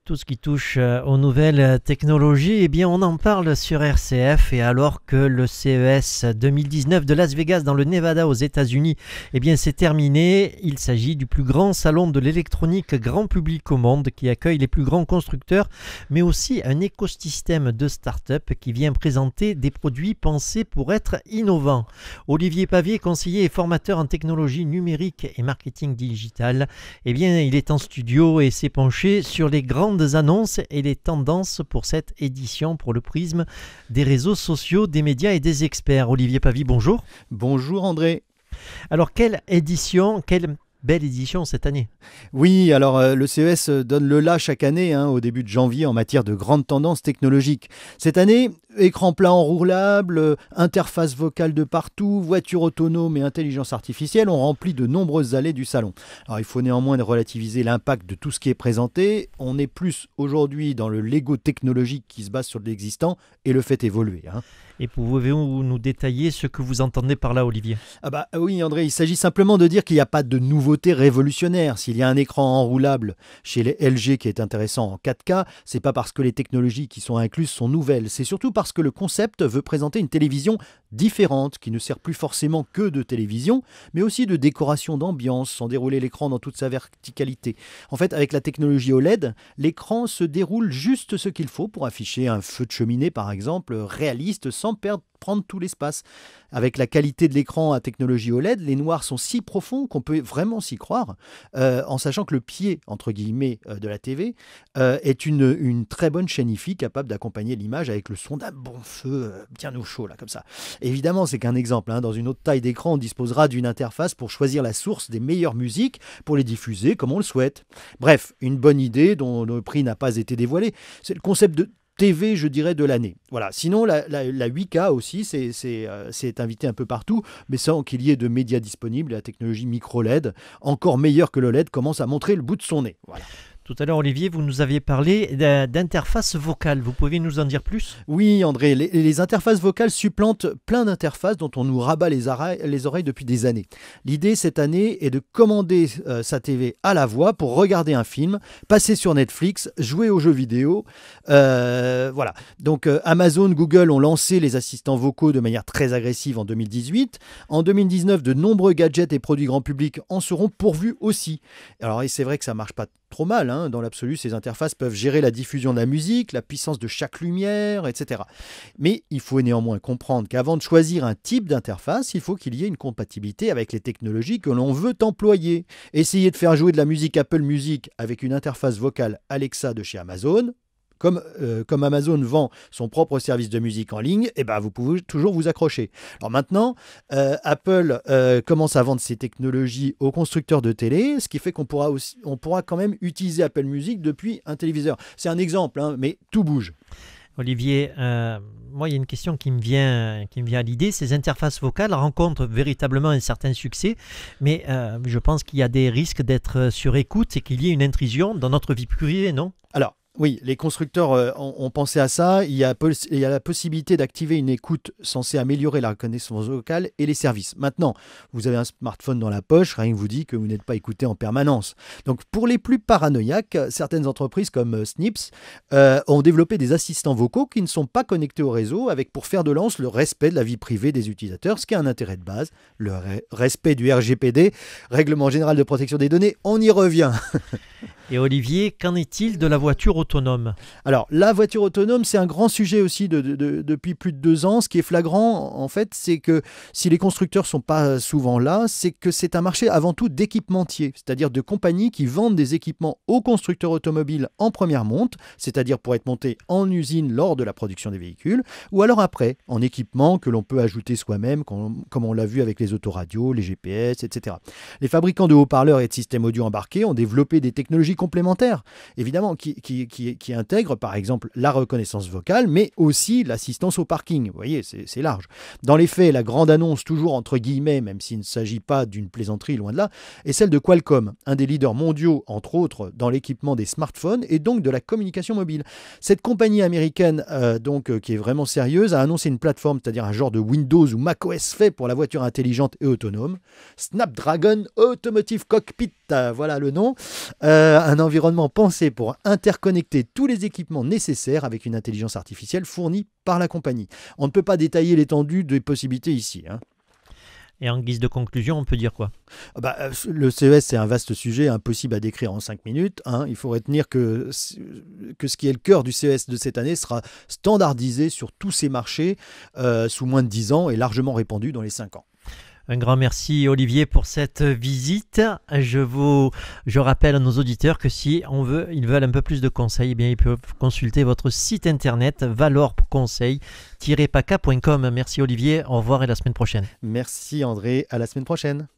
Tout ce qui touche aux nouvelles technologies, eh bien on en parle sur RCF. Et alors que le CES 2019 de Las Vegas dans le Nevada aux États-Unis eh bien c'est terminé, il s'agit du plus grand salon de l'électronique grand public au monde qui accueille les plus grands constructeurs, mais aussi un écosystème de start-up qui vient présenter des produits pensés pour être innovants. Olivier Pavier, conseiller et formateur en technologie numérique et marketing digital, eh bien il est en studio et s'est penché sur les grandes annonces et les tendances pour cette édition pour le prisme des réseaux sociaux, des médias et des experts. Olivier Pavie, bonjour. Bonjour André. Alors quelle belle édition cette année. Oui, alors le CES donne le là chaque année, au début de janvier, en matière de grandes tendances technologiques. Cette année, écran plat enroulable, interface vocale de partout, voiture autonome et intelligence artificielle ont rempli de nombreuses allées du salon. Alors il faut néanmoins relativiser l'impact de tout ce qui est présenté. On est plus aujourd'hui dans le Lego technologique qui se base sur de l'existant et le fait évoluer. Et pouvez-vous nous détailler ce que vous entendez par là, Olivier ? Oui André, il s'agit simplement de dire qu'il n'y a pas de nouveauté révolutionnaire. S'il y a un écran enroulable chez les LG qui est intéressant en 4K, c'est pas parce que les technologies qui sont incluses sont nouvelles, c'est surtout parce que le concept veut présenter une télévision différente, qui ne sert plus forcément que de télévision, mais aussi de décoration d'ambiance, sans dérouler l'écran dans toute sa verticalité. En fait, avec la technologie OLED, l'écran se déroule juste ce qu'il faut pour afficher un feu de cheminée, par exemple, réaliste, sans prendre tout l'espace. Avec la qualité de l'écran à technologie OLED, les noirs sont si profonds qu'on peut vraiment s'y croire, en sachant que le pied, entre guillemets, de la TV est une très bonne chaîne hi-fi capable d'accompagner l'image avec le son d'un bon feu bien au chaud, là, comme ça. Évidemment, c'est qu'un exemple. Dans une autre taille d'écran, on disposera d'une interface pour choisir la source des meilleures musiques pour les diffuser comme on le souhaite. Bref, une bonne idée dont le prix n'a pas été dévoilé. C'est le concept de TV, je dirais, de l'année. Voilà. Sinon, la 8K aussi, c'est invité un peu partout, mais sans qu'il y ait de médias disponibles. La technologie micro-LED, encore meilleure que le LED, commence à montrer le bout de son nez. Voilà. Tout à l'heure, Olivier, vous nous aviez parlé d'interface vocale. Vous pouvez nous en dire plus ? Oui, André, les interfaces vocales supplantent plein d'interfaces dont on nous rabat les oreilles depuis des années. L'idée cette année est de commander sa TV à la voix pour regarder un film, passer sur Netflix, jouer aux jeux vidéo. Voilà. Donc Amazon, Google ont lancé les assistants vocaux de manière très agressive en 2018. En 2019, de nombreux gadgets et produits grand public en seront pourvus aussi. Alors, et c'est vrai que ça ne marche pas trop mal, dans l'absolu, ces interfaces peuvent gérer la diffusion de la musique, la puissance de chaque lumière, etc. Mais il faut néanmoins comprendre qu'avant de choisir un type d'interface, il faut qu'il y ait une compatibilité avec les technologies que l'on veut employer. Essayer de faire jouer de la musique Apple Music avec une interface vocale Alexa de chez Amazon, comme Amazon vend son propre service de musique en ligne, vous pouvez toujours vous accrocher. Alors maintenant, Apple commence à vendre ses technologies aux constructeurs de télé, ce qui fait qu'on pourra quand même utiliser Apple Music depuis un téléviseur. C'est un exemple, mais tout bouge. Olivier, moi il y a une question qui me vient à l'idée. Ces interfaces vocales rencontrent véritablement un certain succès, mais je pense qu'il y a des risques d'être sur écoute et qu'il y ait une intrusion dans notre vie privée, non ? Alors, oui, les constructeurs ont pensé à ça. Il y a la possibilité d'activer une écoute censée améliorer la reconnaissance vocale et les services. Maintenant, vous avez un smartphone dans la poche, rien ne vous dit que vous n'êtes pas écouté en permanence. Donc, pour les plus paranoïaques, certaines entreprises comme Snips ont développé des assistants vocaux qui ne sont pas connectés au réseau, avec pour fer de lance le respect de la vie privée des utilisateurs, ce qui est un intérêt de base, le respect du RGPD, Règlement général de protection des données. On y revient. Et Olivier, qu'en est-il de la voiture autonome ? Alors, la voiture autonome, c'est un grand sujet aussi depuis plus de 2 ans. Ce qui est flagrant, en fait, c'est que si les constructeurs ne sont pas souvent là, c'est que c'est un marché avant tout d'équipementiers, c'est-à-dire de compagnies qui vendent des équipements aux constructeurs automobiles en première monte, c'est-à-dire pour être montés en usine lors de la production des véhicules, ou alors après, en équipement que l'on peut ajouter soi-même, comme on l'a vu avec les autoradios, les GPS, etc. Les fabricants de haut-parleurs et de systèmes audio embarqués ont développé des technologies complémentaires, évidemment, qui intègrent par exemple la reconnaissance vocale, mais aussi l'assistance au parking. Vous voyez, c'est large. Dans les faits, la grande annonce, toujours entre guillemets, même s'il ne s'agit pas d'une plaisanterie, loin de là, est celle de Qualcomm, un des leaders mondiaux, entre autres, dans l'équipement des smartphones et donc de la communication mobile. Cette compagnie américaine, qui est vraiment sérieuse, a annoncé une plateforme, c'est-à-dire un genre de Windows ou macOS fait pour la voiture intelligente et autonome. Snapdragon Automotive Cockpit, voilà le nom. un environnement pensé pour interconnecter tous les équipements nécessaires avec une intelligence artificielle fournie par la compagnie. On ne peut pas détailler l'étendue des possibilités ici. Et en guise de conclusion, on peut dire quoi? Le CES, c'est un vaste sujet, impossible à décrire en 5 minutes. Il faut retenir que ce qui est le cœur du CES de cette année sera standardisé sur tous ces marchés sous moins de 10 ans et largement répandu dans les 5 ans. Un grand merci Olivier pour cette visite. Je rappelle à nos auditeurs que si ils veulent un peu plus de conseils, eh bien, ils peuvent consulter votre site internet valorconseil-paca.com. Merci Olivier, au revoir et à la semaine prochaine. Merci André, à la semaine prochaine.